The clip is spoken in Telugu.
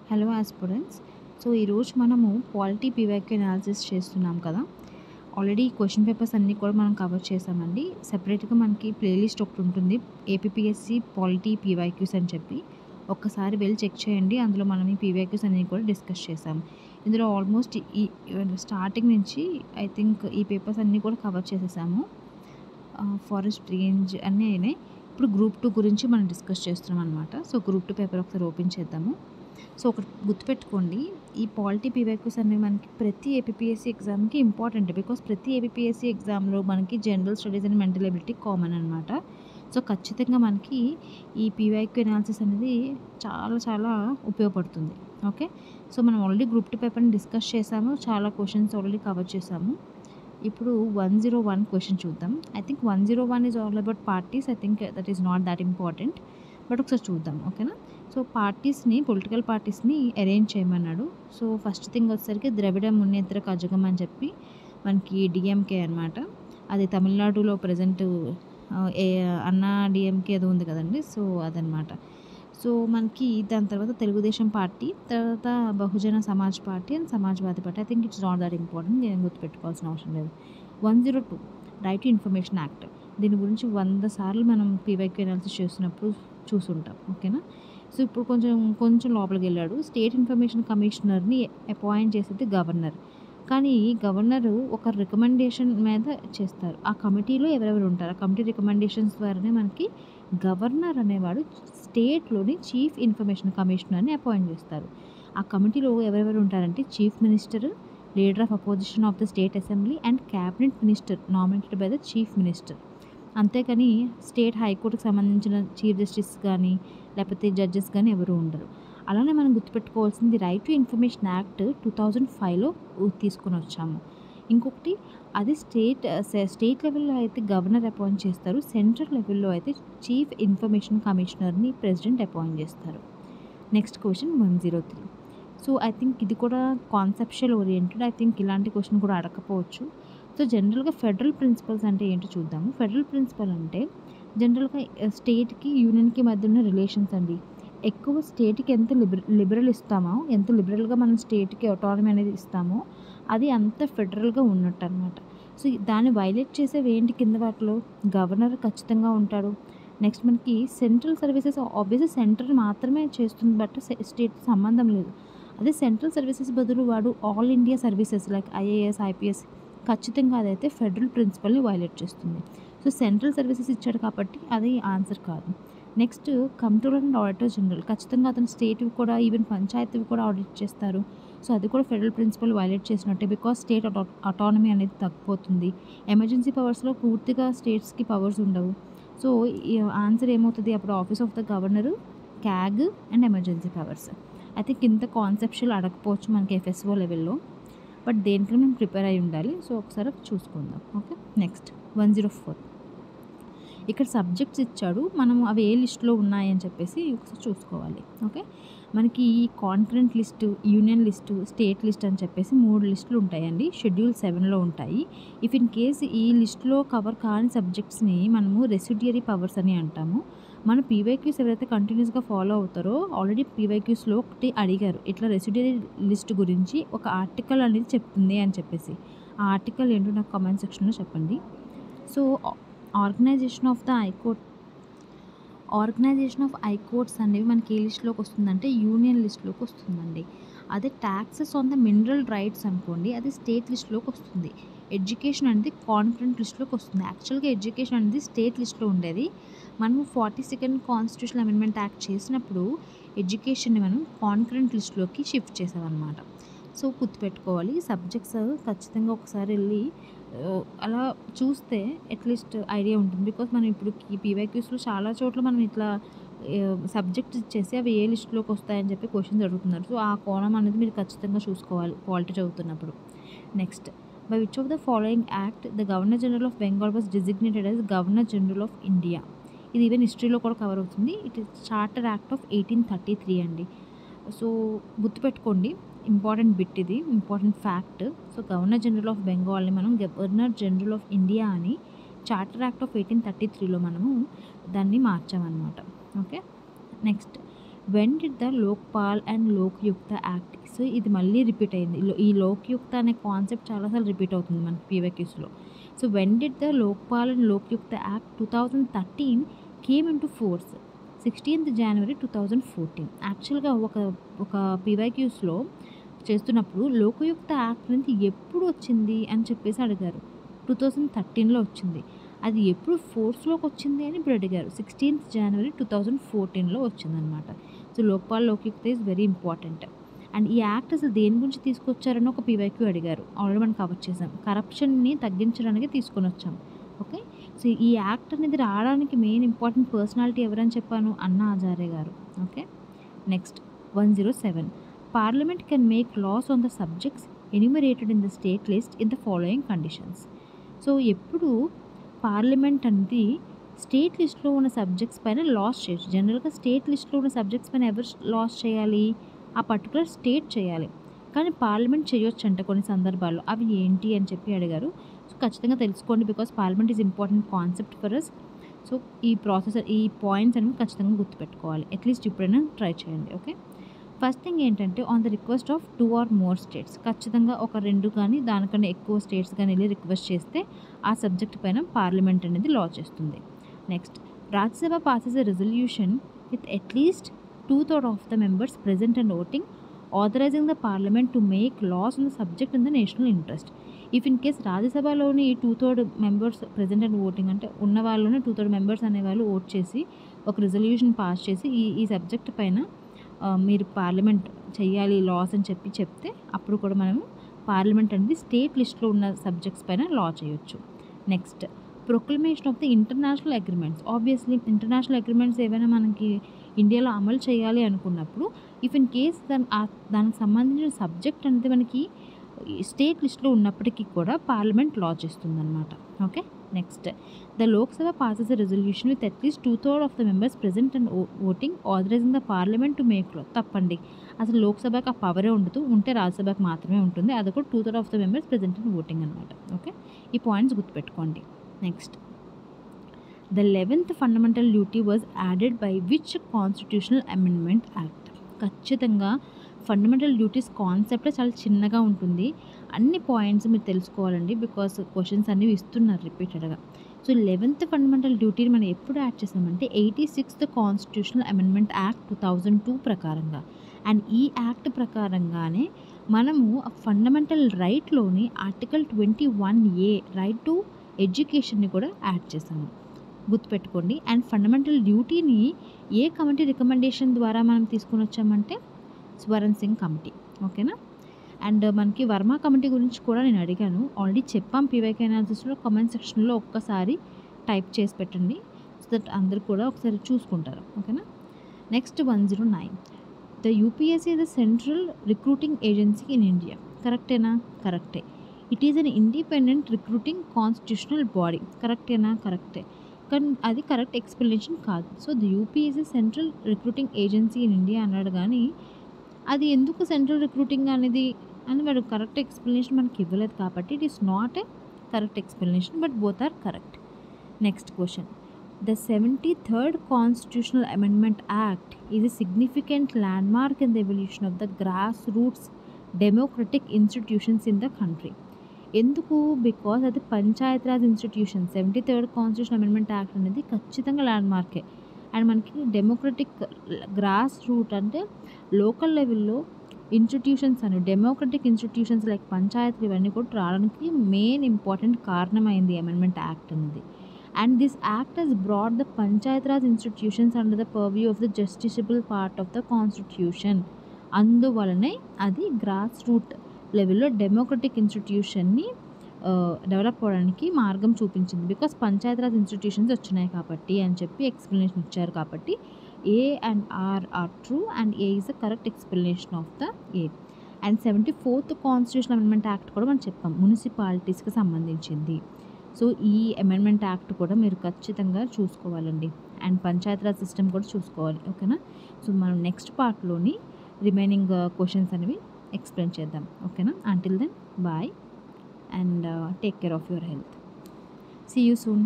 Hello aspirants. సో ఈరోజు మనము పాలిటీ పీవైక్యూ అనాలిసిస్ చేస్తున్నాం కదా. ఆల్రెడీ క్వశ్చన్ పేపర్స్ అన్నీ కూడా మనం కవర్ చేసామండి. సెపరేట్గా మనకి ప్లేలిస్ట్ ఒకటి ఉంటుంది, ఏపీపీఎస్సీ పాలిటీ పీవైక్యూస్ అని చెప్పి. ఒక్కసారి వెళ్ళి చెక్ చేయండి. అందులో మనం ఈ పీవైక్యూస్ అన్నీ కూడా డిస్కస్ చేసాం. ఇందులో ఆల్మోస్ట్ ఈ స్టార్టింగ్ నుంచి ఐ థింక్ ఈ పేపర్స్ అన్నీ కూడా కవర్ చేసేసాము. ఫారెస్ట్ రేంజ్ అన్నీ అయినాయి. ఇప్పుడు గ్రూప్ 2 గురించి మనం డిస్కస్ చేస్తున్నాం అనమాట. సో గ్రూప్ 2 పేపర్ ఒకసారి ఓపెన్ చేద్దాము. సో ఒకటి గుర్తుపెట్టుకోండి, ఈ పాలిటీ పీవైక్యూస్ అనేవి మనకి ప్రతి ఏపీపీఎస్సీ ఎగ్జామ్కి ఇంపార్టెంట్. బికాస్ ప్రతి ఏపీపీఎస్సీ ఎగ్జామ్లో మనకి general studies and mental ability common అనమాట. సో ఖచ్చితంగా మనకి ఈ పీవైక్యూ అనాలిసిస్ అనేది చాలా చాలా ఉపయోగపడుతుంది. ఓకే, సో మనం ఆల్రెడీ గ్రూప్ 2 పేపర్ని డిస్కస్ చేసాము, చాలా క్వశ్చన్స్ ఆల్రెడీ కవర్ చేసాము. ఇప్పుడు 101 క్వశ్చన్ చూద్దాం. I think 101 is all about parties. I think that is not that important, but ఒకసారి చూద్దాం. ఓకేనా. సో పొలిటికల్ పార్టీస్ని అరేంజ్ చేయమన్నాడు. సో ఫస్ట్ థింగ్ వచ్చేసరికి ద్రవిడ మున్నేత్ర కజగం అని చెప్పి మనకి డిఎంకే అనమాట. అది తమిళనాడులో ప్రజెంట్ అన్నా డిఎంకే అది ఉంది కదండి. సో అదనమాట. సో మనకి దాని తర్వాత తెలుగుదేశం పార్టీ, తర్వాత Bahujan Samaj party and Samajwadi party. I think it's not that important, నేను గుర్తుపెట్టుకోవాల్సిన అవసరం లేదు. 102 రైట్ టు ఇన్ఫర్మేషన్ యాక్ట్. దీని గురించి 100 సార్లు మనం పీవైక్యూ అనాలిసిస్ చేస్తున్నప్పుడు చూసుంటాం. ఓకేనా. సో ఇప్పుడు కొంచెం లోపలికి వెళ్ళాడు. స్టేట్ ఇన్ఫర్మేషన్ కమిషనర్ని అపాయింట్ చేసేది గవర్నర్. కానీ గవర్నరు ఒక రికమెండేషన్ మీద చేస్తారు. ఆ కమిటీలో ఎవరెవరు ఉంటారు, ఆ కమిటీ రికమెండేషన్స్ ద్వారానే మనకి గవర్నర్ అనేవాడు స్టేట్లోని చీఫ్ ఇన్ఫర్మేషన్ కమిషనర్ని అపాయింట్ చేస్తారు. ఆ కమిటీలో ఎవరెవరు ఉంటారంటే chief minister, leader of opposition of the state assembly and cabinet minister nominated by the chief minister. అంతేకాని స్టేట్ హైకోర్టుకు సంబంధించిన చీఫ్ జస్టిస్ కానీ లేకపోతే జడ్జెస్ కానీ ఎవరు ఉండరు. అలానే మనం గుర్తుపెట్టుకోవాల్సింది రైట్ టు ఇన్ఫర్మేషన్ యాక్ట్ 2005లో తీసుకొని వచ్చాము. ఇంకొకటి అది స్టేట్ లెవెల్లో అయితే గవర్నర్ అపాయింట్ చేస్తారు, సెంట్రల్ లెవెల్లో అయితే చీఫ్ ఇన్ఫర్మేషన్ కమిషనర్ని ప్రెసిడెంట్ అపాయింట్ చేస్తారు. Next question 103. So I think ఇది కూడా కాన్సెప్షువల్ ఓరియంటెడ్. ఐ థింక్ ఇలాంటి క్వశ్చన్ కూడా అడగకపోవచ్చు. సో జనరల్గా ఫెడరల్ ప్రిన్సిపల్స్ అంటే ఏంటో చూద్దాము. ఫెడరల్ ప్రిన్సిపల్ అంటే జనరల్గా స్టేట్కి యూనియన్కి మధ్య ఉన్న రిలేషన్స్ అండి. ఎక్కువ స్టేట్కి ఎంత లిబరల్ ఇస్తామో, ఎంత లిబరల్గా మనం స్టేట్కి ఆటోనమీ అనేది ఇస్తామో అది అంత ఫెడరల్గా ఉన్నట్టు అనమాట. సో దాన్ని వైలేట్ చేసేవి ఏంటి కింద వాటిలో గవర్నర్ ఖచ్చితంగా ఉంటాడు. నెక్స్ట్ మనకి సెంట్రల్ సర్వీసెస్ ఆబ్వియస్లీ సెంట్రల్ మాత్రమే చేస్తుంది, బట్ స్టేట్ సంబంధం లేదు. అదే సెంట్రల్ సర్వీసెస్ బదులు వాడు all India services like IAS IPS, ఖచ్చితంగా అదైతే ఫెడరల్ ప్రిన్సిపల్ని వైలేట్ చేస్తుంది. సో సెంట్రల్ సర్వీసెస్ ఇచ్చాడు కాబట్టి అది ఆన్సర్ కాదు. Next controller and auditor general, ఖచ్చితంగా అతను స్టేట్వి కూడా ఈవెన్ పంచాయతీవి కూడా ఆడిట్ చేస్తారు. సో అది కూడా ఫెడరల్ ప్రిన్సిపల్ వైలేట్ చేసినట్టే, బికాస్ స్టేట్ అటానమీ అనేది తగ్గిపోతుంది. ఎమర్జెన్సీ పవర్స్లో పూర్తిగా స్టేట్స్కి పవర్స్ ఉండవు. సో ఈ ఆన్సర్ ఏమవుతుంది అప్పుడు office of the governor, CAG and emergency powers. అయితే కింద కాన్సెప్షువల్ అడగకపోవచ్చు మనకి ఎఫ్ఎస్ఓ లెవెల్లో, బట్ దేనికైనా మనం ప్రిపేర్ అయి ఉండాలి. సో ఒకసారి చూసుకుందాం. ఓకే. నెక్స్ట్ 104. ఇక్కడ సబ్జెక్ట్స్ ఇచ్చాడు, మనం అవి ఏ లిస్టులో ఉన్నాయని చెప్పేసి ఒకసారి చూసుకోవాలి. ఓకే. మనకి ఈ concurrent list, union list, state list అని చెప్పేసి 3 లిస్టులు ఉంటాయండి. షెడ్యూల్ 7లో ఉంటాయి. ఇఫ్ ఇన్ కేస్ ఈ లిస్టులో కవర్ కాని సబ్జెక్ట్స్ని మనము రెసిడ్యూరీ పవర్స్ అని అంటాము. మన పీవైక్యూస్ ఎవరైతే కంటిన్యూస్గా ఫాలో అవుతారో ఆల్రెడీ పీవైక్యూస్లో ఒకటి అడిగారు, ఇట్లా రెసిడ్యూరీ లిస్ట్ గురించి ఒక ఆర్టికల్ అనేది చెప్తుంది అని చెప్పేసి. ఆ ఆర్టికల్ ఏంటో నాకు కామెంట్ సెక్షన్లో చెప్పండి. సో ఆర్గనైజేషన్ ఆఫ్ హైకోర్ట్స్ అనేవి మనకి ఏ లిస్టులోకి వస్తుందంటే యూనియన్ లిస్టులోకి వస్తుందండి. అదే taxes on the mineral rights అనుకోండి, అది స్టేట్ లిస్టులోకి వస్తుంది. ఎడ్యుకేషన్ అనేది కాన్కరెంట్ లిస్టులోకి వస్తుంది. యాక్చువల్గా ఎడ్యుకేషన్ అనేది స్టేట్ లిస్టులో ఉండేది. మనము 42nd కాన్స్టిట్యూషన్ అమెండ్మెంట్ యాక్ట్ చేసినప్పుడు ఎడ్యుకేషన్ని మనం కాన్కరెంట్ లిస్టులోకి షిఫ్ట్ చేసామన్నమాట. సో గుర్తుపెట్టుకోవాలి, సబ్జెక్ట్స్ ఖచ్చితంగా ఒకసారి వెళ్ళి అలా చూస్తే అట్లీస్ట్ ఐడియా ఉంటుంది. బికాస్ మనం ఇప్పుడు ఈ పీవైక్యూస్లో చాలా చోట్ల మనం ఇట్లా సబ్జెక్ట్స్ ఇచ్చేసి అవి ఏ లిస్టులోకి వస్తాయని చెప్పి క్వశ్చన్స్ అడుగుతున్నారు. సో ఆ కోణం అనేది మీరు ఖచ్చితంగా చూసుకోవాలి పాలిటీ చదువుతున్నప్పుడు. Next, by which of the following act the governor general of Bengal was designated as governor general of India. ఇది ఈవెన్ హిస్టరీలో కూడా కవర్ అవుతుంది. It is charter act of 1833 అండి. సో గుర్తుపెట్టుకోండి, ఇంపార్టెంట్ బిట్ ఇది, important fact. So governor general of బెంగాల్ని మనం గవర్నర్ జనరల్ ఆఫ్ ఇండియా అని చార్టర్ యాక్ట్ ఆఫ్ 1833లో మనము దాన్ని మార్చామన్నమాట. Okay. Next, when did the Lokpal and Lokayukta act. So ఇది మళ్ళీ రిపీట్ అయింది. ఈ లోక్యుక్త అనే కాన్సెప్ట్ చాలాసార్లు రిపీట్ అవుతుంది మనకి పీవైక్యూస్లో. So when did the Lokpal and Lokayukta act 2013 came into force? 16th January 2014. యాక్చువల్గా ఒక పీవైక్యూస్లో చేస్తున్నప్పుడు లోకయుక్త యాక్ట్ అనేది ఎప్పుడు వచ్చింది అని చెప్పేసి అడిగారు. 2013లో వచ్చింది. అది ఎప్పుడు ఫోర్స్లోకి వచ్చింది అని ఇప్పుడు అడిగారు. 16th January 2014లో వచ్చిందనమాట. So Lokpal Lokayukta is very important. And ఈ యాక్ట్ అసలు దేని గురించి తీసుకొచ్చారని ఒక పీవైక్యూ అడిగారు. ఆల్రెడీ మనం కవర్ చేసాం. కరప్షన్ని తగ్గించడానికి తీసుకొని వచ్చాం. ఓకే. సో ఈ యాక్ట్ అనేది రావడానికి మెయిన్ ఇంపార్టెంట్ పర్సనాలిటీ ఎవరని చెప్పాను? అన్నా హజారే గారు. Okay. Next 107. Parliament can make laws on the subjects enumerated in the state list in the following conditions. So ఎప్పుడు పార్లమెంట్ అనేది స్టేట్ లిస్ట్లో ఉన్న సబ్జెక్ట్స్ పైన లాస్ చేయొచ్చు. జనరల్గా స్టేట్ లిస్ట్లో ఉన్న సబ్జెక్ట్స్ పైన ఎవరు లాస్ చేయాలి? ఆ పర్టికులర్ స్టేట్ చేయాలి. కానీ పార్లమెంట్ చేయొచ్చు అంట కొన్ని సందర్భాల్లో. అవి ఏంటి అని చెప్పి అడిగారు. సో ఖచ్చితంగా తెలుసుకోండి, because parliament is important concept for us. So ఈ పాయింట్స్ అనేవి ఖచ్చితంగా గుర్తుపెట్టుకోవాలి. అట్లీస్ట్ ఇప్పుడైనా ట్రై చేయండి. ఓకే. ఫస్ట్ థింగ్ ఏంటంటే on the request of 2 or more states. ఖచ్చితంగా ఒక 2 కానీ దానికన్నా ఎక్కువ స్టేట్స్ కానీ వెళ్ళి రిక్వెస్ట్ చేస్తే ఆ సబ్జెక్ట్ పైన పార్లమెంట్ అనేది లా చేస్తుంది. Next, Rajya Sabha passes a resolution with at least 2/3 of the members present and voting authorising the parliament to make laws on the subject in the national interest. If in case రాజ్యసభలోని 2/3 మెంబర్స్ ప్రెజెంట్ అండ్ ఓటింగ్ అంటే ఉన్న వాళ్ళని 2/3 మెంబర్స్ అనేవాళ్ళు ఓట్ చేసి ఒక రెజల్యూషన్ పాస్ చేసి ఈ సబ్జెక్ట్ పైన మీరు పార్లమెంట్ చేయాలి లాస్ అని చెప్తే అప్పుడు కూడా మనము పార్లమెంట్ అనేది స్టేట్ లిస్ట్లో ఉన్న సబ్జెక్ట్స్ పైన లా చేయొచ్చు. Next, proclamation of the international agreements. Obviously international agreements ఏవైనా మనకి ఇండియాలో అమలు చేయాలి అనుకున్నప్పుడు ఇఫ్ ఇన్ కేస్ దానికి సంబంధించిన సబ్జెక్ట్ అనేది మనకి స్టేట్ లిస్ట్లో ఉన్నప్పటికీ కూడా పార్లమెంట్ లా చేస్తుందన్నమాట. Okay. Next, the Lok Sabha passes a resolution with at least 2/3 of the members present and voting authorising the parliament to make law. తప్పండి, అసలు లోక్సభకి ఆ పవరే ఉండదు. ఉంటే రాజ్యసభకి మాత్రమే ఉంటుంది. అది కూడా 2/3 of the members present and voting అనమాట. ఓకే. ఈ పాయింట్స్ గుర్తుపెట్టుకోండి. Next, the 11th fundamental duty was added by which constitutional amendment act. ఖచ్చితంగా ఫండమెంటల్ డ్యూటీస్ కాన్సెప్ట్ చాలా చిన్నగా ఉంటుంది. అన్ని పాయింట్స్ మీరు తెలుసుకోవాలండి, బికాస్ క్వశ్చన్స్ అనేవి ఇస్తున్నారు రిపీటెడ్గా. సో 11th ఫండమెంటల్ డ్యూటీని మనం ఎప్పుడు యాడ్ చేసామంటే 86th కాన్స్టిట్యూషనల్ అమెండ్మెంట్ యాక్ట్ 2002 ప్రకారంగా. అండ్ ఈ యాక్ట్ ప్రకారంగానే మనము ఫండమెంటల్ రైట్లోని ఆర్టికల్ 21A రైట్ టు ఎడ్యుకేషన్ని కూడా యాడ్ చేసాము. గుర్తుపెట్టుకోండి. అండ్ ఫండమెంటల్ డ్యూటీని ఏ కమిటీ రికమెండేషన్ ద్వారా మనం తీసుకొని వచ్చామంటే స్వరణ్ సింగ్ కమిటీ. ఓకేనా. అండ్ మనకి వర్మ కమిటీ గురించి కూడా నేను అడిగాను, ఆల్రెడీ చెప్పాం పీవైక్యూ అనాలిసిస్లో. కామెంట్ సెక్షన్లో ఒక్కసారి టైప్ చేసి పెట్టండి, సో దట్ అందరూ కూడా ఒకసారి చూసుకుంటారు. ఓకేనా. Next 109. The UPSC is the central recruiting agency in India. కరెక్టేనా? కరెక్టే. It is an independent recruiting constitutional body. కరెక్టేనా? కరెక్టే. కానీ అది కరెక్ట్ ఎక్స్ప్లెనేషన్ కాదు. So the UPSC central recruiting agency in India అన్నాడు, కానీ అది ఎందుకు సెంట్రల్ రిక్రూటింగ్ అనేది అని వాడు కరెక్ట్ ఎక్స్ప్లెనేషన్ మనకి ఇవ్వలేదు, కాబట్టి it is not a correct explanation, but both are correct. Next question, the 73rd constitutional amendment act is a significant landmark in the evolution of the grass roots democratic institutions in the country. ఎందుకు? బికాజ్ అది Panchayat Raj institution. 73rd constitution amendment act అనేది ఖచ్చితంగా ల్యాండ్మార్కే. అండ్ మనకి డెమోక్రటిక్ గ్రాస్ రూట్ అంటే లోకల్ లెవెల్లో ఇన్స్టిట్యూషన్స్ అని డెమోక్రటిక్ ఇన్స్టిట్యూషన్స్ లైక్ పంచాయతీలు ఇవన్నీ కూడా రావడానికి మెయిన్ ఇంపార్టెంట్ కారణమైంది అమెండ్మెంట్ యాక్ట్ అనేది. And this act has brought the panchayat raj institutions under the purview of the justiciable part of the constitution. అందువలనే అది గ్రాస్ రూట్ లెవెల్లో డెమోక్రటిక్ ఇన్స్టిట్యూషన్ని డెవలప్ అవ్వడానికి మార్గం చూపించింది. బికాస్ పంచాయతీరాజ్ ఇన్స్టిట్యూషన్స్ వచ్చినాయి కాబట్టి అని చెప్పి ఎక్స్ప్లెనేషన్ ఇచ్చారు. కాబట్టి A and R true and A is the correct explanation of the A. And 74th constitution amendment act కూడా మనం చెప్పాం, మున్సిపాలిటీస్కి సంబంధించింది. సో ఈ అమెండ్మెంట్ యాక్ట్ కూడా మీరు ఖచ్చితంగా చూసుకోవాలండి. అండ్ పంచాయతీరాజ్ సిస్టమ్ కూడా చూసుకోవాలి. ఓకేనా. సో మనం నెక్స్ట్ పార్ట్లోని రిమైనింగ్ క్వశ్చన్స్ అనేవి ఎక్స్ప్లెయిన్ చేద్దాం. ఓకేనా. Until then bye and take care of your health. See you soon.